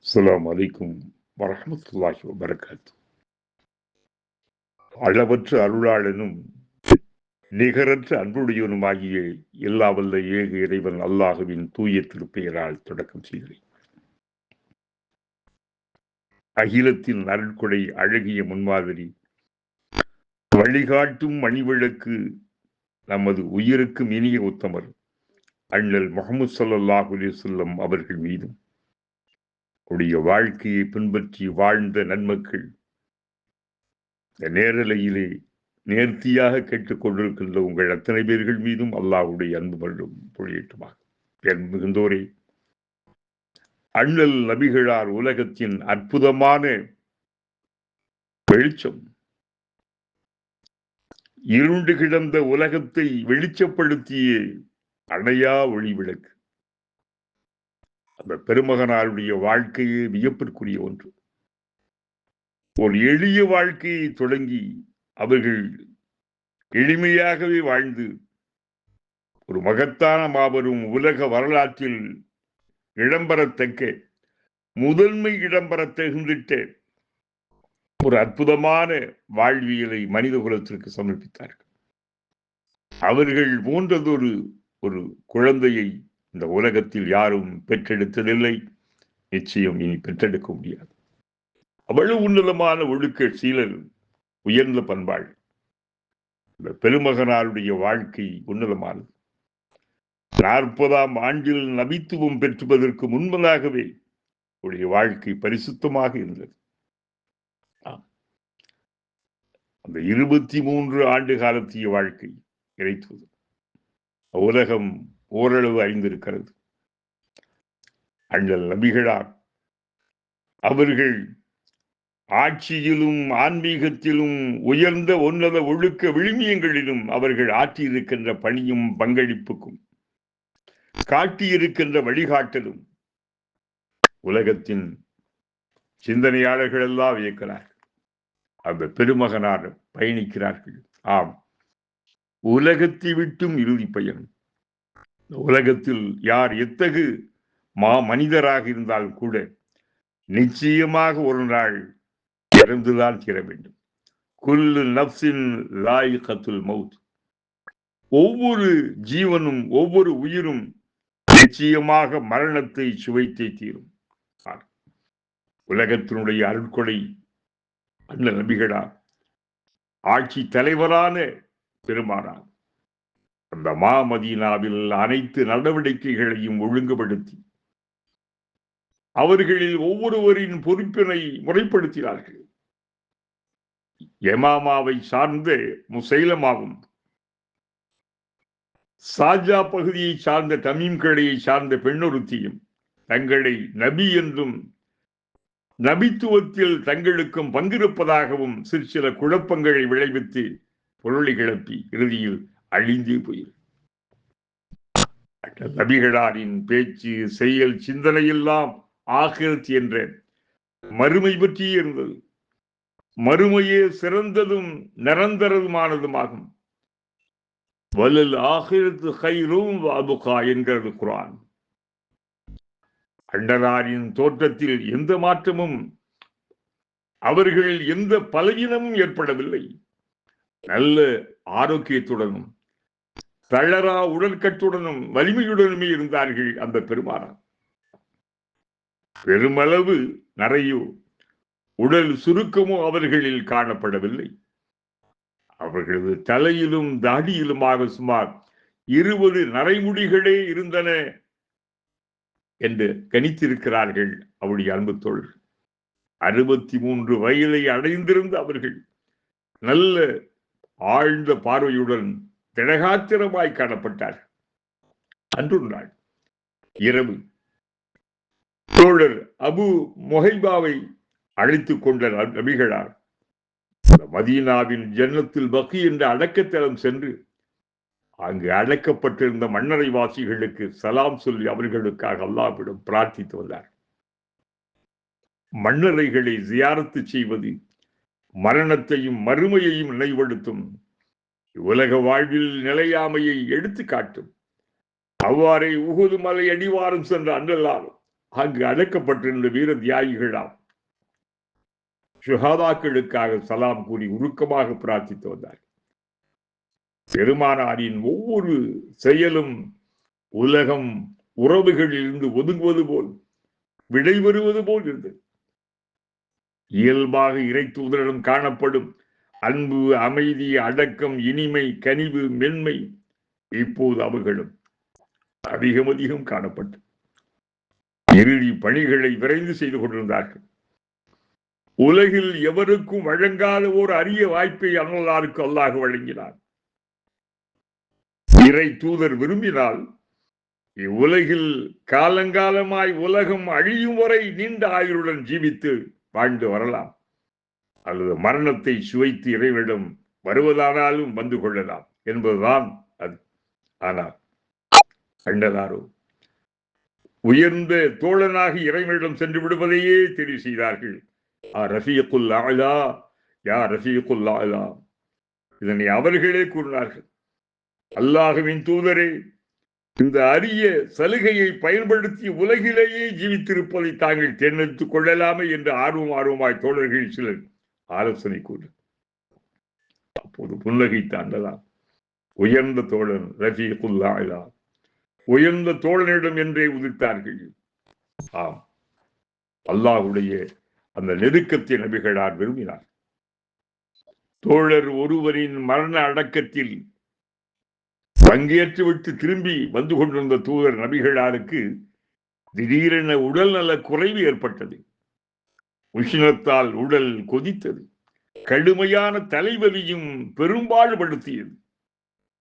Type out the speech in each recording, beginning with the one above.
அஸ்ஸலாமு அலைக்கும் வரஹ்மத்துல்லாஹி வபரகாத்துஹு. அளவற்ற அருளாளனும் நிகரற்ற அன்புடையவனுமாகிய எல்லா வல்ல ஏக இறைவன் அல்லாஹுவின் தூய திருப்பெயரால் தொடக்கம் செய்கிறேன். அகிலத்தின் அருட்கொடை அழகிய முன்மாதிரி வழிகாட்டும் மணிவிளக்கு நமது உயிருக்கும் இனிய உத்தமர் அண்ணல் முஹம்மது ஸல்லல்லாஹு அலைஹி வஸல்லம் அவர்கள் மீதும் உடைய வாழ்க்கையை பின்பற்றி வாழ்ந்த நன்மக்கள் இந்த நேரலையிலே நேர்த்தியாக கேட்டுக் கொண்டிருக்கின்ற உங்கள் அத்தனை பேர்கள் மீதும் அல்லாஹ்வுடைய அன்பு மன்றும் பொழியட்டுமாக. என் மிகுந்தோரே, அண்ணல் நபிகளார் உலகத்தின் அற்புதமான வெளிச்சம், இருண்டு கிடந்த உலகத்தை வெளிச்சப்படுத்திய அணையா ஒளி விளக்கு. அந்த பெருமகனாருடைய வாழ்க்கையே வியப்பிற்குரிய ஒன்று. ஒரு எளிய வாழ்க்கையை தொடங்கி அவர்கள் எளிமையாகவே வாழ்ந்து ஒரு மகத்தான மாபெரும் உலக வரலாற்றில் இடம்பெறத்தக்க முதன்மை இடம்பெற தகுந்திட்ட ஒரு அற்புதமான வாழ்வியலை மனித குலத்திற்கு சமர்ப்பித்தார்கள். அவர்கள் போன்றதொரு ஒரு குழந்தையை இந்த உலகத்தில் யாரும் பெற்றெடுத்ததில்லை, நிச்சயம் இனி பெற்றெடுக்க முடியாது. அவ்வளவு உன்னதமான ஒழுக்க சீலர், உயர்ந்த பண்பாடு. இந்த பெருமகனாருடைய வாழ்க்கை உன்னதமானது. 40ஆம் ஆண்டில் நபித்துவம் பெற்றுவதற்கு முன்பதாகவே உடைய வாழ்க்கை பரிசுத்தமாக இருந்தது. அந்த 23 ஆண்டு காலத்திய வாழ்க்கை கிடைத்தது. உலகம் ஓரளவு அறிந்திருக்கிறது. அண்ணல் நபிகளார் அவர்கள் ஆட்சியிலும் ஆன்மீகத்திலும் உயர்ந்த உன்னத ஒழுக்க விழுமியங்களிலும் அவர்கள் ஆற்றியிருக்கின்ற பணியும் பங்களிப்புக்கும் காட்டியிருக்கின்ற வழிகாட்டலும் உலகத்தின் சிந்தனையாளர்கள் எல்லாம் வியக்கிறார்கள். அந்த பெருமகனார் பயணிக்கிறார்கள். ஆம், உலகத்தை விட்டும் இறுதி பயணம். உலகத்தில் யார் எத்தகு மனிதராக இருந்தாலும் கூட நிச்சயமாக ஒரு நாள் இறந்துதான் தீர வேண்டும். குல்லு நஃப்ஸின் லாயிகத்துல் மௌத். ஒவ்வொரு ஜீவனும் ஒவ்வொரு உயிரும் நிச்சயமாக மரணத்தை சுவைத்தே தீரும். உலகத்தினுடைய அருட்கொடை அண்ணல் நபிகளார் ஆட்சி தலைவரான பெருமானார் அந்த மதீனாவில் அனைத்து நடவடிக்கைகளையும் ஒழுங்குபடுத்தி அவர்களில் ஒவ்வொருவரின் பொறுப்பினை முறைப்படுத்தினார்கள். யமாமாவை சார்ந்த முசைலமாவும், சாஜா பகுதியை சார்ந்த தமீம் கடையை சார்ந்த பெண்ணொருத்தியும் தங்களை நபி என்றும் நபித்துவத்தில் தங்களுக்கும் பங்கிருப்பதாகவும் சில குழப்பங்களை விளைவித்து பொருளை கிளப்பி இறுதியில் அழிந்தே போயிரு. நபிகளாரின் பேச்சு, செயல், சிந்தனையெல்லாம் ஆகிரத் என்ற மறுமை பற்றியே இருந்தது. மறுமையே சிறந்ததும் நிரந்தரதுமானதுமாகும். வலல் ஆகிரத்து கைரும் அபுகா என்கிறது குர்ஆன். அண்டராரின் தோற்றத்தில் எந்த மாற்றமும், அவர்கள் எந்த பலவீனமும் ஏற்படவில்லை. நல்ல ஆரோக்கியத்துடனும் தளரா உடற்கட்டுடனும் வலிமையுடனுமே இருந்தார்கள் அந்த பெருமானார். பெருமளவு நரையோ உடல் சுருக்கமோ அவர்களில் காணப்படவில்லை. அவர்களது தலையிலும் தாடியிலுமாக சுமார் 20 நரைமுடிகளே இருந்தன என்று கணித்திருக்கிறார்கள் அவருடைய அன்பு தோழர்கள். 63 வயதை அடைந்திருந்த அவர்கள் நல்ல ஆழ்ந்த பார்வையுடன் திடகாத்திரமாய் காணப்பட்டார். அன்று நாள் இரவு தோழர் அபு முஹைபாவை அழைத்துக் கொண்ட நபிகளார் மதீனாவின் ஜன்னத்துல் பக்கி என்ற அடக்கத்தலம் சென்று அங்கு அடக்கப்பட்டிருந்த மன்னரை வாசிகளுக்கு சலாம் சொல்லி அவர்களுக்காக அல்லாஹ்விடம் பிரார்த்தித்து வந்தார். மன்னரைகளை ஜியாரத்து செய்வது மரணத்தையும் மறுமையையும் நினைவுபடுத்தும், உலக வாழ்வில் நிலையாமையை எடுத்து காட்டும். அவ்வாறே உஹுது மலை அடிவாரம் சென்ற அன்றெல்லாம் அங்கு அடக்கப்பட்டிருந்த வீர தியாகிகளாம் ஷுஹாதாக்களுக்காக சலாம் கூறி உருக்கமாக பிரார்த்தித்து வந்தார். பெருமானாரின் ஒவ்வொரு செயலும் உலகம் உறவுகளில் இருந்து ஒதுங்குவது போல் விடைபெறுவது போல் இருந்தது. இயல்பாக இறை தூதரிடம் காணப்படும் அன்பு, அமைதி, அடக்கம், இனிமை, கனிவு, மென்மை இப்போது அவர்களும் அதிகம் அதிகம் காணப்பட்டு இறுதி பணிகளை விரைந்து செய்து கொண்டிருந்தார்கள். உலகில் எவருக்கும் வழங்காத ஒரு அரிய வாய்ப்பை அல்லாஹ்வுக்கு அல்லாஹ் வழங்கினார். இறை தூதர் விரும்பினால் இவ்வுலகில் காலங்காலமாய் உலகம் அழியும் வரை நீண்ட ஆயுளுடன் ஜீவித்து வாழ்ந்து வரலாம், அல்லது மரணத்தை சுவைத்து இறைவனிடம் வருவதானாலும் வந்து கொள்ளலாம் என்பதுதான் அது. ஆனால் கண்டதாரோ உயர்ந்த தோழனாக இறைவனிடம் சென்று விடுவதையே தெரிவு செய்தார்கள். ரஃபீகுல் அலா, யா ரஃபீகுல் அலா, இதனை அவர்களே கூறினார்கள். அல்லாஹ்வின் தூதரே, இந்த அரிய சலுகையை பயன்படுத்தி உலகிலேயே ஜீவித்திருப்பதை தாங்கள் தேர்ந்தெடுத்துக் கொள்ளலாமே என்று ஆர்வமாய் தோழர்கள் சிலர் ஆலோசனை கூறு. அப்போது புன்னகைத்தான் உயர்ந்த தோழன் ரஃபீகுல் அலா, உயர்ந்த தோழனிடம் என்றே உதிர்த்தார்கள். ஆம், அல்லாஹ்வுடைய அந்த நெருக்கத்தை நபிகளார் விரும்பினார். தோழர் ஒருவரின் மரண அடக்கத்தில் பங்கேற்றுவிட்டு திரும்பி வந்து கொண்டிருந்த தூதர் நபிகளாருக்கு திடீரென உடல் நல குறைவு ஏற்பட்டது. உஷ்ணத்தால் உடல் கொதித்தது. கடுமையான தலைவலியும் பெரும்பாடுபடுத்தியது.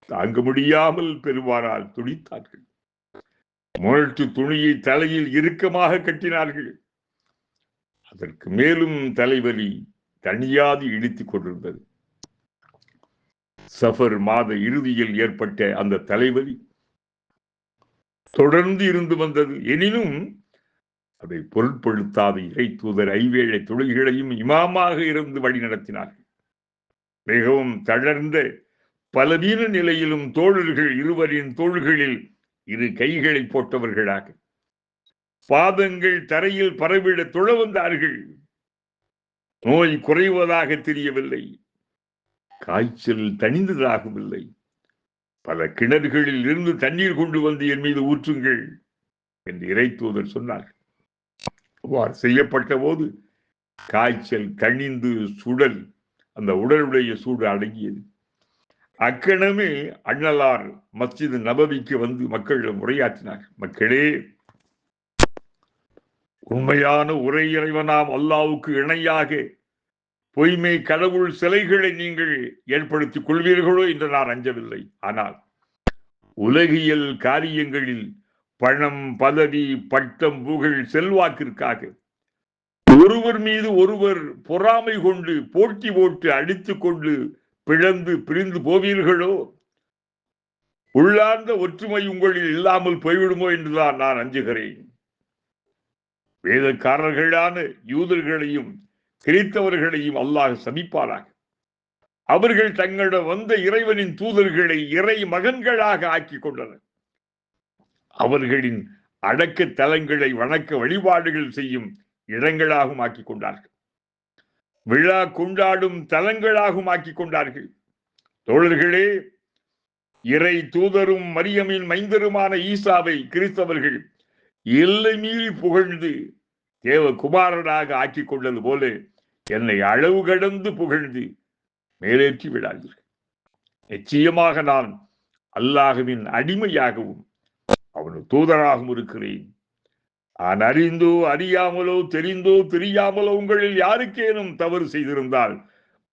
தாங்க முடியாமல் பெருமானால் துடித்தார்கள். முரட்டு துணியை தலையில் இறுக்கமாக கட்டினார்கள். அதற்கு மேலும் தலைவலி தனியாது இடித்துக் கொண்டிருந்தது. சஃபர் மாத இறுதியில் ஏற்பட்ட அந்த தலைவலி தொடர்ந்து இருந்து வந்தது. எனினும் அதை பொருட்படுத்தாத இறை தூதர் ஐவேளை தொழுகைகளையும் இமாமாக இருந்து வழி நடத்தினார்கள். மிகவும் தளர்ந்த பலவீன நிலையிலும் தோழர்கள் இருவரின் தோள்களில் இரு கைகளை போட்டவர்களாக பாதங்கள் தரையில் பரவிட தொழ வந்தார்கள். நோய் குறைவதாக தெரியவில்லை, காய்ச்சல் தணிந்ததாகவில்லை. பல கிணறுகளில் இருந்து தண்ணீர் கொண்டு வந்து என் மீது ஊற்றுங்கள் என்று இறை தூதர் சொன்னார்கள். அவ்வாறு செய்யப்பட்ட போது காய்ச்சல் தணிந்து சுடல் அந்த உடலுடைய சூடு அடங்கியது. அக்கணமே அண்ணலார் மஸ்ஜித் நபவிக்கு வந்து மக்களிடம் உரையாற்றினார். மக்களே, உண்மையான உரை இறைவனாம் அல்லாஹ்வுக்கு இணையாக பொய்மை கடவுள் சிலைகளை நீங்கள் ஏற்படுத்திக் கொள்வீர்களோ என்று நான் அஞ்சவில்லை. ஆனால் உலகியல் காரியங்களில் பணம், பதவி, பட்டம், புகழ், செல்வாக்கிற்காக ஒருவர் மீது ஒருவர் பொறாமை கொண்டு போட்டி போட்டு அடித்துக் கொண்டு பிளந்து பிரிந்து போவீர்களோ, உள்ளார்ந்த ஒற்றுமை உங்களில் இல்லாமல் போய்விடுமோ என்றுதான் நான் அஞ்சுகிறேன். வேதக்காரர்களான யூதர்களையும் கிறித்தவர்களையும் அல்லாஹ் சபிப்பாராக. அவர்கள் தங்களிடம் வந்த இறைவனின் தூதர்களை இறை மகன்களாக ஆக்கிக் கொண்டனர். அவர்களின் அடக்க தலங்களை வணக்க வழிபாடுகள் செய்யும் இடங்களாகவும் ஆக்கிக் கொண்டார்கள். விழா கொண்டாடும் தலங்களாகவும் ஆக்கிக் கொண்டார்கள். தோழர்களே, இறை தூதரும் மரியமின் மைந்தருமான ஈசாவை கிறிஸ்தவர்கள் எல்லை மீறி புகழ்ந்து தேவகுமாரனாக ஆக்கிக் கொண்டது போல என்னை அளவு கடந்து புகழ்ந்து மேலேற்றி விடாதீர்கள். நிச்சயமாக நான் அல்லாஹ்வின் அடிமையாகவும் அவனது தூதராகவும் இருக்கிறேன். நான் அறிந்தோ அறியாமலோ தெரிந்தோ தெரியாமலோ உங்களில் யாருக்கேனும் தவறு செய்திருந்தால்,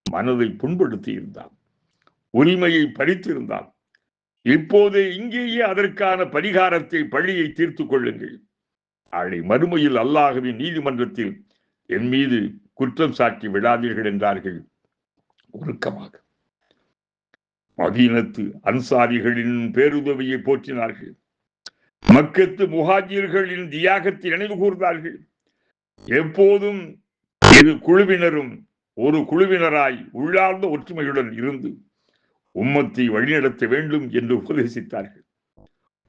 மனதை புண்படுத்தி இருந்தால், உரிமையை பறித்திருந்தால், இப்போதே இங்கேயே அதற்கான பரிகாரத்தை பழியை தீர்த்துக் கொள்ளுங்கள். நாளை மறுமையில் அல்லாஹ்வின் நீதிமன்றத்தில் என் மீது குற்றம் சாட்டி விடாதீர்கள் என்றார்கள் உருக்கமாக. மதீனத்து அன்சாரிகளின் பேருதவியை போற்றினார்கள். மக்கத்து முஹாஜிர்களின் தியாகத்தை நினைவு கூர்ந்தார்கள். எப்போதும் இரு குழுவினரும் ஒரு குழுவினராய் உள்ளார்ந்த ஒற்றுமையுடன் இருந்து உம்மத்தை வழிநடத்த வேண்டும் என்று உபதேசித்தார்கள்.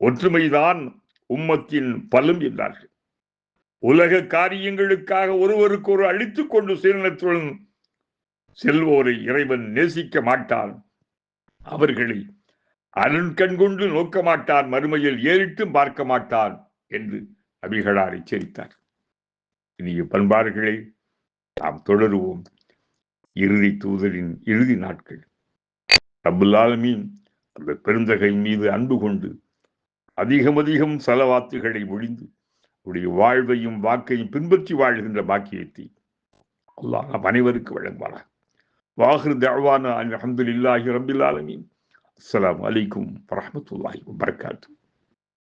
ஒற்றுமைதான் உம்மத்தின் பலம் என்றார்கள். உலக காரியங்களுக்காக ஒருவருக்கு ஒரு அழித்துக் கொண்டு சீரணத்துடன் செல்வோரை இறைவன் நேசிக்க மாட்டான். அவர்களை அருண் கண் கொண்டு நோக்க மாட்டான், மறுமையில் ஏறிட்டும் பார்க்க மாட்டான் என்று நபிகளார் எச்சரித்தார். இனிய பண்பார்களே, நாம் தொடருவோம். இறுதி தூதரின் இறுதி நாட்கள். ரப்புல் ஆலமீன் அந்த பெருந்தகை மீது அன்பு கொண்டு அதிகம் சலவாத்துகளை ஒழிந்து உடைய வாழ்வையும் வாக்கையும் பின்பற்றி வாழ்கின்ற பாக்கியத்தை அல்லாஹ் நம் அனைவருக்கு வழங்குவாராக. வாஹிர் தஅவானா அல்ஹம்துலில்லாஹி ரப்பில் ஆலமீன். அஸ்ஸலாமு அலைக்கும் வரஹ்மத்துல்லாஹி வபரகாத்துஹு.